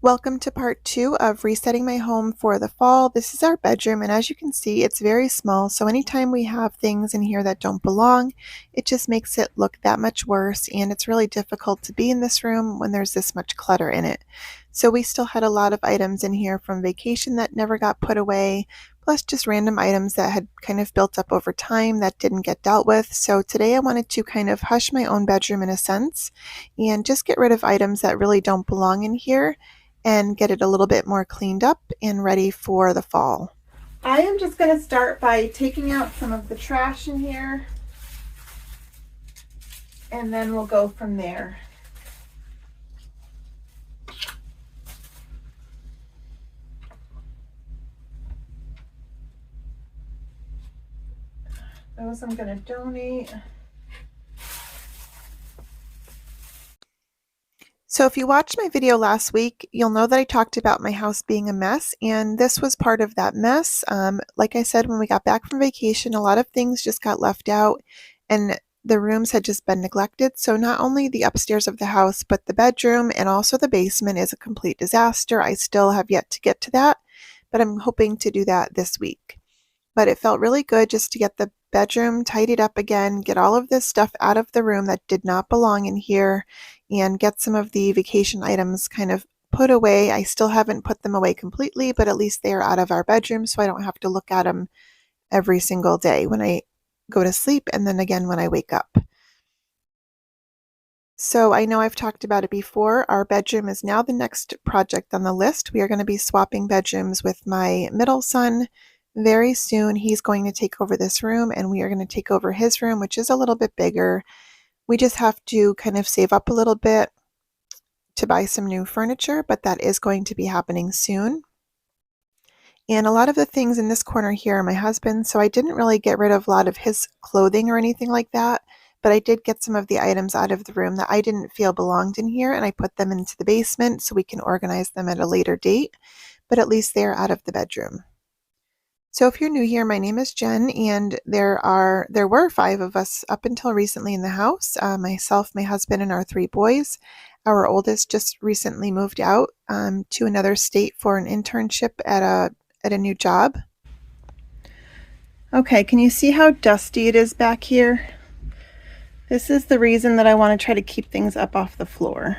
Welcome to part 2 of resetting my home for the fall. This is our bedroom, and as you can see, it's very small, so anytime we have things in here that don't belong, it just makes it look that much worse, and it's really difficult to be in this room when there's this much clutter in it. So we still had a lot of items in here from vacation that never got put away, plus just random items that had kind of built up over time that didn't get dealt with. So today I wanted to kind of hush my own bedroom in a sense, and just get rid of items that really don't belong in here and get it a little bit more cleaned up and ready for the fall. I am just going to start by taking out some of the trash in here, and then we'll go from there. Those I'm going to donate. So if you watched my video last week, you'll know that I talked about my house being a mess, and this was part of that mess. Like I said, when we got back from vacation, a lot of things just got left out, and the rooms had just been neglected. So not only the upstairs of the house, but the bedroom and also the basement is a complete disaster. I still have yet to get to that, but I'm hoping to do that this week. But it felt really good just to get the bedroom tidied up again, get all of this stuff out of the room that did not belong in here, and get some of the vacation items kind of put away. I still haven't put them away completely, but at least they are out of our bedroom, so I don't have to look at them every single day when I go to sleep and then again when I wake up. So I know I've talked about it before. Our bedroom is now the next project on the list. We are going to be swapping bedrooms with my middle son very soon. He's going to take over this room, and we are going to take over his room, which is a little bit bigger. We just have to kind of save up a little bit to buy some new furniture, but that is going to be happening soon. And a lot of the things in this corner here are my husband's, so I didn't really get rid of a lot of his clothing or anything like that, but I did get some of the items out of the room that I didn't feel belonged in here, and I put them into the basement so we can organize them at a later date, but at least they're out of the bedroom. So if you're new here, my name is Jen, and there were 5 of us up until recently in the house, myself, my husband, and our 3 boys. Our oldest just recently moved out to another state for an internship at a new job. Okay, can you see how dusty it is back here? This is the reason that I want to try to keep things up off the floor.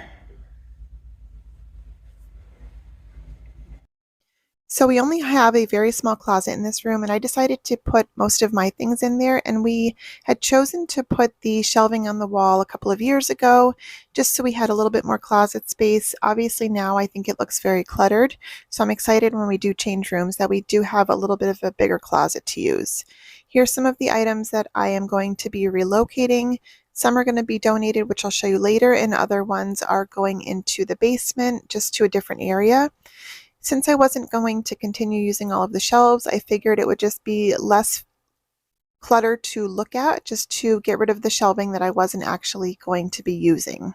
So we only have a very small closet in this room, and I decided to put most of my things in there, and we had chosen to put the shelving on the wall a couple of years ago just so we had a little bit more closet space. Obviously now I think it looks very cluttered, so I'm excited when we do change rooms that we do have a little bit of a bigger closet to use. Here's some of the items that I am going to be relocating. Some are going to be donated, which I'll show you later, and other ones are going into the basement, just to a different area. Since I wasn't going to continue using all of the shelves, I figured it would just be less clutter to look at, just to get rid of the shelving that I wasn't actually going to be using.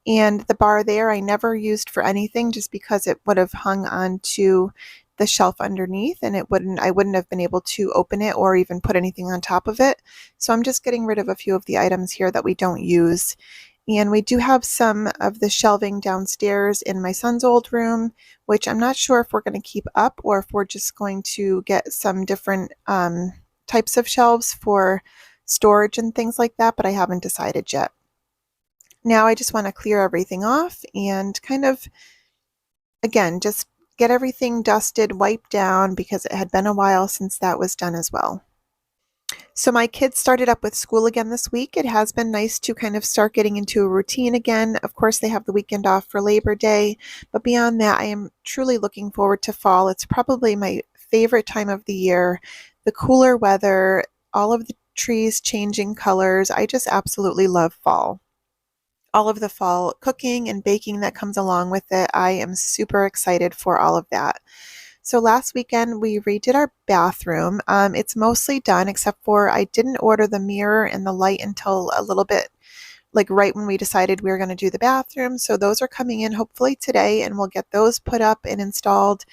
And the bar there I never used for anything, just because it would have hung onto the shelf underneath, and I wouldn't have been able to open it or even put anything on top of it. So I'm just getting rid of a few of the items here that we don't use. And we do have some of the shelving downstairs in my son's old room, which I'm not sure if we're going to keep up or if we're just going to get some different types of shelves for storage and things like that, but I haven't decided yet. Now I just want to clear everything off and kind of, again, just get everything dusted, wiped down, because it had been a while since that was done as well. So my kids started up with school again this week. It has been nice to kind of start getting into a routine again. Of course, they have the weekend off for Labor Day, but beyond that, I am truly looking forward to fall. It's probably my favorite time of the year. The cooler weather, all of the trees changing colors. I just absolutely love fall. All of the fall cooking and baking that comes along with it. I am super excited for all of that. So last weekend we redid our bathroom. It's mostly done, except for I didn't order the mirror and the light until a little bit, like right when we decided we were going to do the bathroom. So those are coming in hopefully today, and we'll get those put up and installed.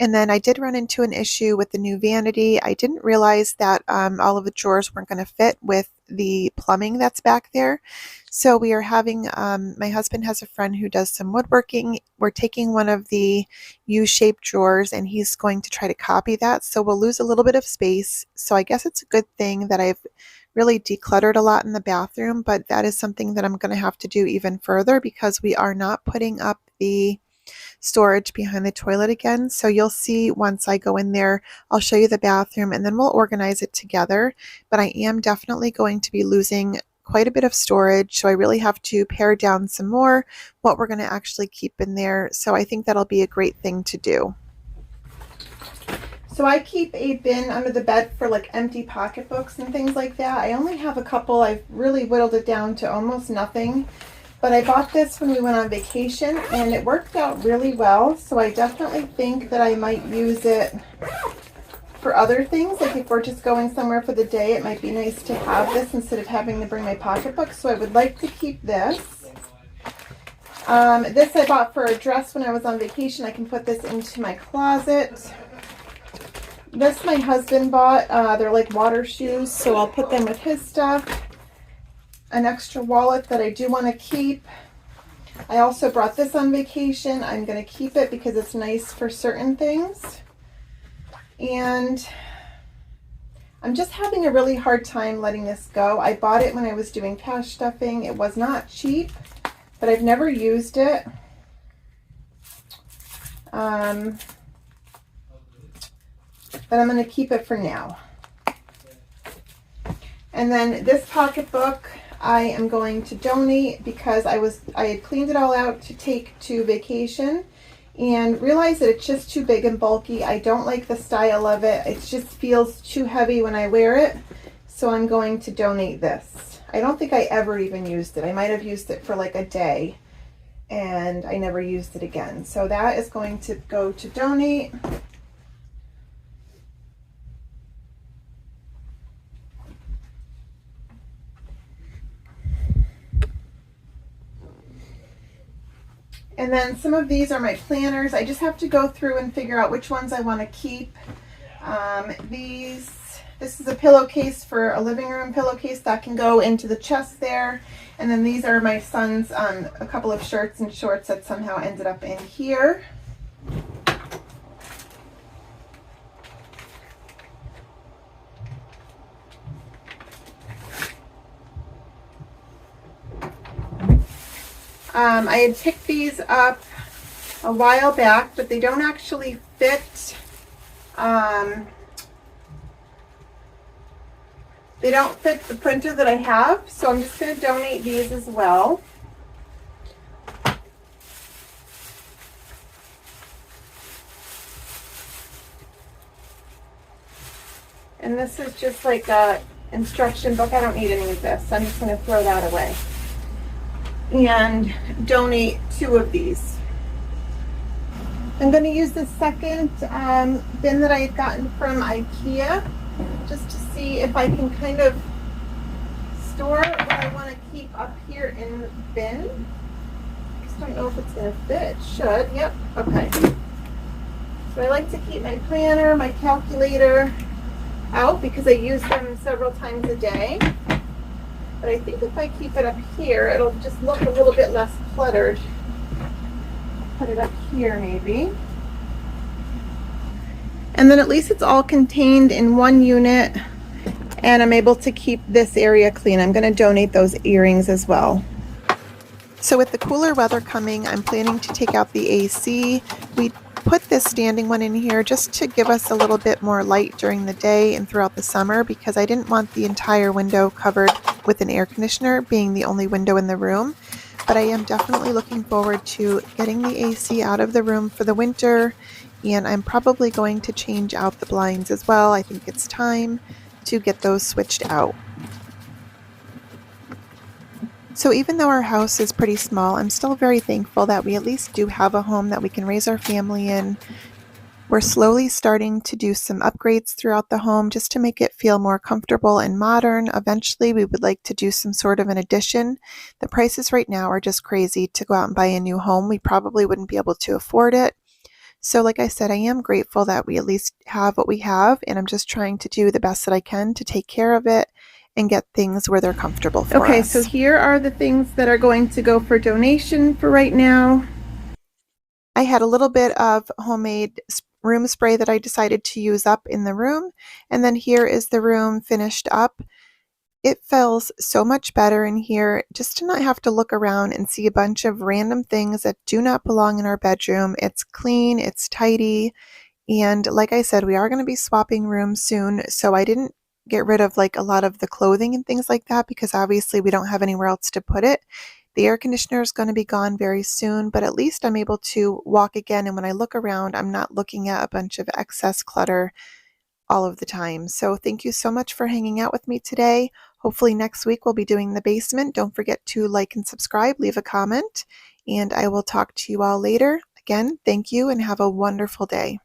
And then I did run into an issue with the new vanity. I didn't realize that all of the drawers weren't going to fit with the plumbing that's back there. So we are having, my husband has a friend who does some woodworking. We're taking one of the U-shaped drawers and he's going to try to copy that. So we'll lose a little bit of space. So I guess it's a good thing that I've really decluttered a lot in the bathroom, but that is something that I'm going to have to do even further because we are not putting up the storage behind the toilet again. So you'll see once I go in there, I'll show you the bathroom and then we'll organize it together. But I am definitely going to be losing quite a bit of storage. So I really have to pare down some more what we're going to actually keep in there. So I think that'll be a great thing to do. So I keep a bin under the bed for like empty pocketbooks and things like that. I only have a couple. I've really whittled it down to almost nothing. But I bought this when we went on vacation and it worked out really well. So I definitely think that I might use it for other things. Like if we're just going somewhere for the day, it might be nice to have this instead of having to bring my pocketbook. So I would like to keep this. This I bought for a dress when I was on vacation. I can put this into my closet. This my husband bought. They're like water shoes, so I'll put them with his stuff. An extra wallet that I do want to keep. I also brought this on vacation. I'm going to keep it because it's nice for certain things. And I'm just having a really hard time letting this go. I bought it when I was doing cash stuffing. It was not cheap, but I've never used it. But I'm going to keep it for now. And then this pocketbook I am going to donate because I had cleaned it all out to take to vacation and realized that it's just too big and bulky. I don't like the style of it. It just feels too heavy when I wear it. So I'm going to donate this. I don't think I ever even used it. I might have used it for like a day and I never used it again. So that is going to go to donate. And then some of these are my planners. I just have to go through and figure out which ones I want to keep. This is a pillowcase for a living room pillowcase that can go into the chest there. And then these are my son's a couple of shirts and shorts that somehow ended up in here. I had picked these up a while back, but they don't actually fit. They don't fit the printer that I have, so I'm just going to donate these as well. And this is just like a instruction book. I don't need any of this. I'm just going to throw that away. And donate 2 of these. I'm going to use the second bin that I had gotten from IKEA just to see if I can kind of store what I want to keep up here in the bin. I just don't know if it's going to fit. It should. Yep. Okay. So I like to keep my planner, my calculator out because I use them several times a day. But I think if I keep it up here, it'll just look a little bit less cluttered. Put it up here maybe. And then at least it's all contained in one unit and I'm able to keep this area clean. I'm going to donate those earrings as well. So with the cooler weather coming, I'm planning to take out the AC. We put this standing one in here just to give us a little bit more light during the day and throughout the summer because I didn't want the entire window covered with an air conditioner being the only window in the room. But I am definitely looking forward to getting the AC out of the room for the winter, and I'm probably going to change out the blinds as well. I think it's time to get those switched out. So even though our house is pretty small, I'm still very thankful that we at least do have a home that we can raise our family in. We're slowly starting to do some upgrades throughout the home just to make it feel more comfortable and modern. Eventually, we would like to do some sort of an addition. The prices right now are just crazy to go out and buy a new home. We probably wouldn't be able to afford it. So like I said, I am grateful that we at least have what we have, and I'm just trying to do the best that I can to take care of it and get things where they're comfortable for Okay, us. so here are the things that are going to go for donation for right now. I had a little bit of homemade room spray that I decided to use up in the room, and then here is the room finished up. It feels so much better in here just to not have to look around and see a bunch of random things that do not belong in our bedroom. It's clean, it's tidy, and like I said, we are going to be swapping rooms soon, so I didn't get rid of like a lot of the clothing and things like that because obviously we don't have anywhere else to put it. The air conditioner is going to be gone very soon, but at least I'm able to walk again, and when I look around, I'm not looking at a bunch of excess clutter all of the time. So thank you so much for hanging out with me today. Hopefully next week we'll be doing the basement. Don't forget to like and subscribe, leave a comment, and I will talk to you all later. Again, thank you and have a wonderful day.